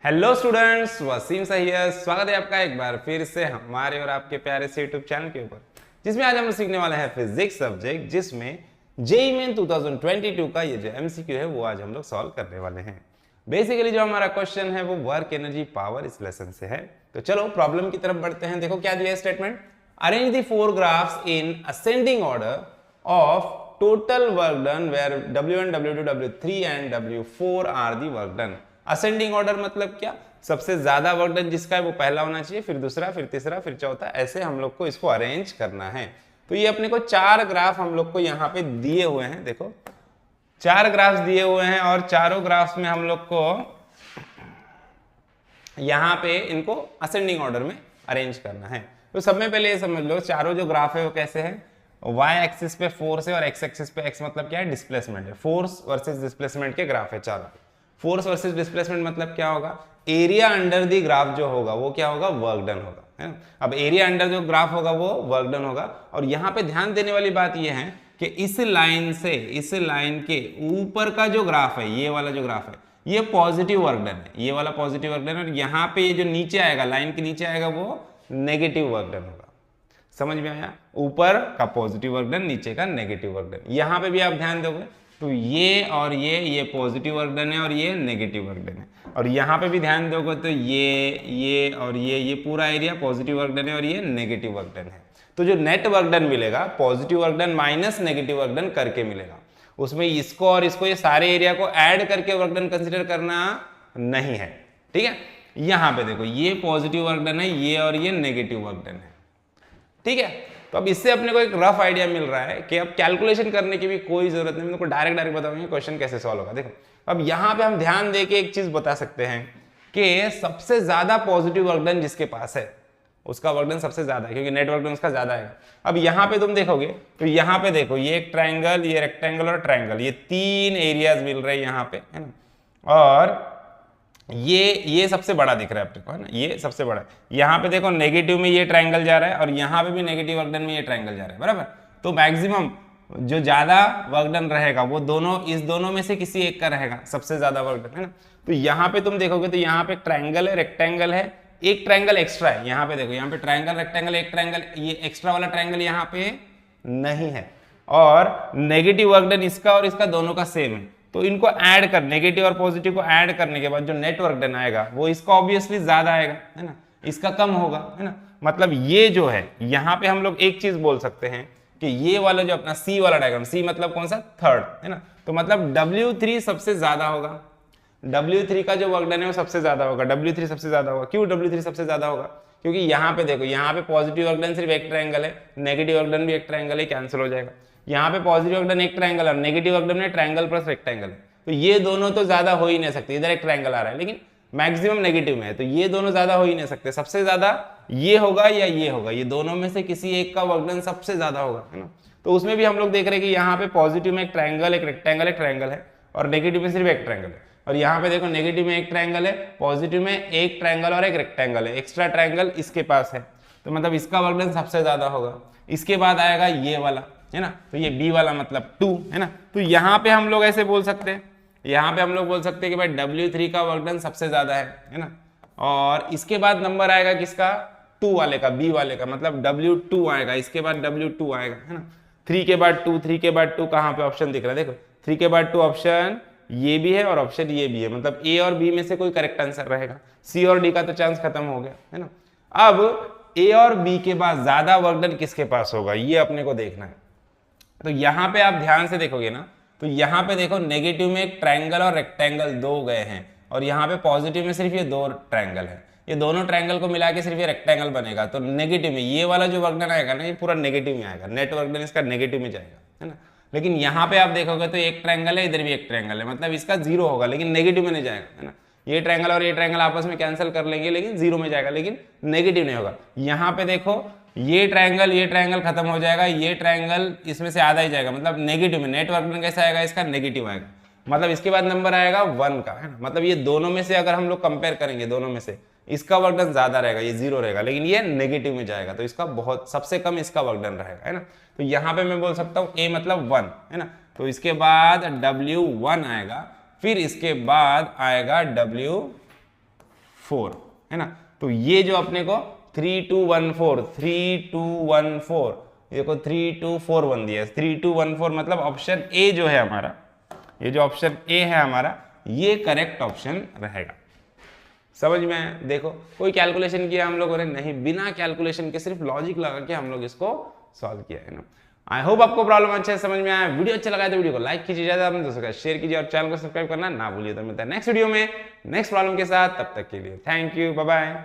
Hello students, Wasim सहिया स्वागत है आपका एक बार फिर से हमारे और आपके प्यारे से यूट्यूब चैनल के ऊपर, जिसमें आज हम लोग सीखने वाले हैं फिजिक्स सब्जेक्ट, जिसमें जेईई मेन 2022 का ये जो एमसीक्यू है वो आज हम लोग सॉल्व करने वाले हैं। बेसिकली जो हमारा क्वेश्चन है वो वर्क एनर्जी पावर इस लेसन से है। तो चलो प्रॉब्लम की तरफ बढ़ते हैं। देखो क्या दिया है statement, arrange the 4 graphs in ascending order of total work done where W1, W2, W3 and W4 are the work done। Ascending order मतलब क्या, सबसे ज्यादा वर्क डन जिसका है वो पहला होना चाहिए, फिर दूसरा, फिर तीसरा, फिर चौथा, ऐसे हम लोग को इसको अरेंज करना है। तो ये अपने को 4 ग्राफ हम लोग को यहाँ पे दिए हुए हैं। देखो 4 ग्राफ्स दिए हुए हैं और चारों ग्राफ्स में हम लोग को यहाँ पे इनको असेंडिंग ऑर्डर में अरेंज करना है। तो सब में पहले ये समझ लो, चारों जो ग्राफ है वो कैसे है, y एक्सिस पे फोर्स है और x एक्सिस पे x मतलब क्या है, डिस्प्लेसमेंट है। फोर्स वर्सेस डिस्प्लेसमेंट के ग्राफ है चारों। फोर्स वर्सेस डिस्प्लेसमेंट मतलब क्या होगा, एरिया अंडर दी ग्राफ जो होगा वो क्या होगा, वर्क डन होगा, है ना। अब एरिया अंडर जो ग्राफ होगा वो वर्क डन होगा। और यहाँ पे ध्यान देने वाली बात ये है कि इस लाइन से इस लाइन के ऊपर का जो ग्राफ है, ये वाला जो ग्राफ है, ये पॉजिटिव वर्क डन है, ये वाला पॉजिटिव वर्क डन है। और यहाँ पे ये जो नीचे आएगा, लाइन के नीचे आएगा, वो नेगेटिव वर्क डन होगा। समझ में आया, ऊपर का पॉजिटिव वर्क डन, नीचे का नेगेटिव वर्क डन। यहां पे भी आप ध्यान दोगे तो ये और ये पॉजिटिव वर्क डन है और ये नेगेटिव वर्क डन है। और यहां पे भी ध्यान दोगे तो ये और ये पूरा एरिया पॉजिटिव वर्क डन है और ये नेगेटिव वर्क डन है। तो जो नेट वर्क डन मिलेगा, positive work done minus negative work done करके मिलेगा। उसमें इसको और इसको, ये सारे एरिया को ऐड करके वर्क डन कंसिडर करना नहीं है, ठीक है। यहां पे देखो ये पॉजिटिव वर्क डन है, ये और ये नेगेटिव वर्क डन है, ठीक है। तो अब इससे अपने को एक रफ आइडिया मिल रहा है कि अब कैलकुलेशन करने की भी कोई जरूरत नहीं, मैं तुमको डायरेक्ट बताऊंगा क्वेश्चन कैसे सॉल्व होगा। देखो अब यहाँ पे हम ध्यान देके एक चीज बता सकते हैं कि सबसे ज्यादा पॉजिटिव वर्क डन जिसके पास है उसका वर्क डन सबसे ज्यादा है, क्योंकि नेट वर्क डन उसका ज्यादा है। अब यहाँ पे तुम देखोगे तो यहाँ पे देखो, ये एक ट्राइंगल, ये रेक्टेंगल और ट्राइंगल, ये 3 एरियाज मिल रहे हैं यहाँ पे, है ना। और ये सबसे बड़ा दिख रहा है आपको, है ना, ये सबसे बड़ा है। यहाँ पे देखो नेगेटिव में ये ट्रायंगल जा रहा है और यहाँ पे भी नेगेटिव वर्क डन में ये ट्रायंगल जा रहा है, बराबर। तो मैक्सिमम जो ज्यादा वर्क डन रहेगा वो इस दोनों में से किसी एक का रहेगा सबसे ज्यादा वर्क डन, है ना। तो यहाँ पे तुम देखोगे तो यहाँ पे ट्रायंगल है, रेक्टेंगल है, एक ट्रायंगल एक्स्ट्रा है। यहाँ पे देखो, यहाँ पे ट्रायंगल, रेक्टेंगल, एक ट्रायंगल, ये एक्स्ट्रा वाला ट्रायंगल यहाँ पे नहीं है। और नेगेटिव वर्क डन इसका और इसका दोनों का सेम है। तो इनको ऐड कर, नेगेटिव और पॉजिटिव को ऐड करने के बाद जो नेट वर्क डन आएगा वो इसका ऑब्वियसली ज्यादा आएगा, है ना, इसका कम होगा, है ना। मतलब ये जो है, यहाँ पे हम लोग एक चीज बोल सकते हैं कि ये वाला जो अपना सी वाला डायग्राम, सी मतलब कौन सा, थर्ड, है ना। तो मतलब W3 सबसे ज्यादा होगा, W3 का जो वर्क डन है वो सबसे ज्यादा होगा, W3 सबसे ज्यादा होगा। क्यों W3 सबसे ज्यादा होगा, क्योंकि यहाँ पे देखो, यहाँ पे पॉजिटिव वर्क डन सिर्फ एक ट्रायंगल है, नेगेटिव वर्क डन भी एक ट्रायंगल है, कैंसिल हो जाएगा। यहाँ पे पॉजिटिव वर्क डन एक ट्रायंगल और नेगेटिव वर्क डन में ट्रायंगल प्लस रेक्टेंगल है, तो ये दोनों तो ज्यादा हो ही नहीं सकते। इधर एक ट्रायंगल आ रहा है लेकिन मैक्सिमम नेगेटिव में है, तो ये दोनों ज्यादा हो ही नहीं सकते। सबसे ज्यादा ये होगा या ये होगा, ये दोनों में से किसी एक का वर्क डन सबसे ज्यादा होगा, है ना। तो उसमें भी हम लोग देख रहे हैं कि यहाँ पे पॉजिटिव में एक ट्रायंगल, एक रेक्टेंगल, एक ट्रायंगल है, और नेगेटिव में सिर्फ एक ट्रायंगल है। और यहाँ पे देखो नेगेटिव में एक ट्रायंगल है, पॉजिटिव में एक ट्रायंगल और एक रेक्टेंगल है, एक्स्ट्रा ट्रायंगल इसके पास है, तो मतलब इसका वर्क डन सबसे ज्यादा होगा। इसके बाद आएगा ये वाला, है ना, तो ये बी वाला मतलब 2, है ना। तो यहाँ पे हम लोग ऐसे बोल सकते हैं, यहाँ पे हम लोग बोल सकते हैं कि भाई W3 का वर्क डन सबसे ज्यादा है ना। और इसके बाद नंबर आएगा किसका, 2 वाले का, बी वाले का, मतलब W2 आएगा, इसके बाद W2 आएगा, है ना। 3 के बाद 2, 3 के बाद 2 कहाँ पे ऑप्शन दिख रहा है, देखो 3 के बाद 2 ऑप्शन ये भी है और ऑप्शन ये भी है, मतलब ए और बी में से कोई करेक्ट आंसर रहेगा। सी और डी का तो चांस खत्म हो गया, है ना। अब ए और बी के बाद ज्यादा वर्क डन किसके पास होगा, ये अपने को देखना है। तो यहाँ पे आप ध्यान से देखोगे ना, तो यहाँ पे देखो नेगेटिव में एक ट्रायंगल और रेक्टेंगल 2 गए हैं, और यहाँ पे पॉजिटिव में सिर्फ ये 2 ट्रायंगल है। ये दोनों ट्रायंगल को मिला के सिर्फ ये रेक्टेंगल बनेगा। तो नेगेटिव में ये वाला जो वर्क डन आएगा ना, ये पूरा नेगेटिव में आएगा, नेट वर्क डन इसका नेगेटिव में जाएगा, है ना। लेकिन यहाँ पे आप देखोगे तो एक ट्रायंगल है, इधर भी एक ट्रायंगल है, मतलब इसका 0 होगा, लेकिन नेगेटिव में नहीं जाएगा, है ना। ये ट्रायंगल और ये ट्रायंगल आपस में कैंसिल कर लेंगे, लेकिन 0 में जाएगा, लेकिन नेगेटिव नहीं होगा। यहाँ पे देखो ये ट्रायंगल खत्म हो जाएगा, ये ट्रायंगल इसमें से आधा ही जाएगा, मतलब नेगेटिव में। नेट वर्क डन कैसा आएगा, इसका नेगेटिव आएगा, मतलब इसके बाद नंबर आएगा 1 का, है ना। मतलब ये दोनों में से अगर हम लोग कंपेयर करेंगे, दोनों में से इसका वर्क डन ज्यादा रहेगा, ये 0 रहेगा, लेकिन ये नेगेटिव में जाएगा, तो इसका बहुत सबसे कम इसका वर्क डन रहेगा, है ना। तो यहाँ पे मैं बोल सकता हूँ ए मतलब 1, है ना। तो इसके बाद W1 आएगा, फिर इसके बाद आएगा W 4 है ना। तो ये जो अपने को 3214 देखो 3241 दिया है, 3214 मतलब ऑप्शन ए जो है हमारा, ये जो ऑप्शन ए है हमारा, ये करेक्ट ऑप्शन रहेगा। समझ में आया? देखो कोई कैलकुलेशन किया हम लोगों ने नहीं, बिना कैलकुलेशन के सिर्फ लॉजिक लगा के हम लोग इसको सॉल्व किया है ना। आई होप आपको प्रॉब्लम अच्छे से समझ में आया। वीडियो अच्छा लगा तो वीडियो को लाइक कीजिए, ज्यादा अपने दोस्तों का शेयर कीजिए और चैनल को सब्सक्राइब करना ना भूलिए। तो मिलता है नेक्स्ट वीडियो में नेक्स्ट प्रॉब्लम के साथ, तब तक के लिए थैंक यू, बाय बाय।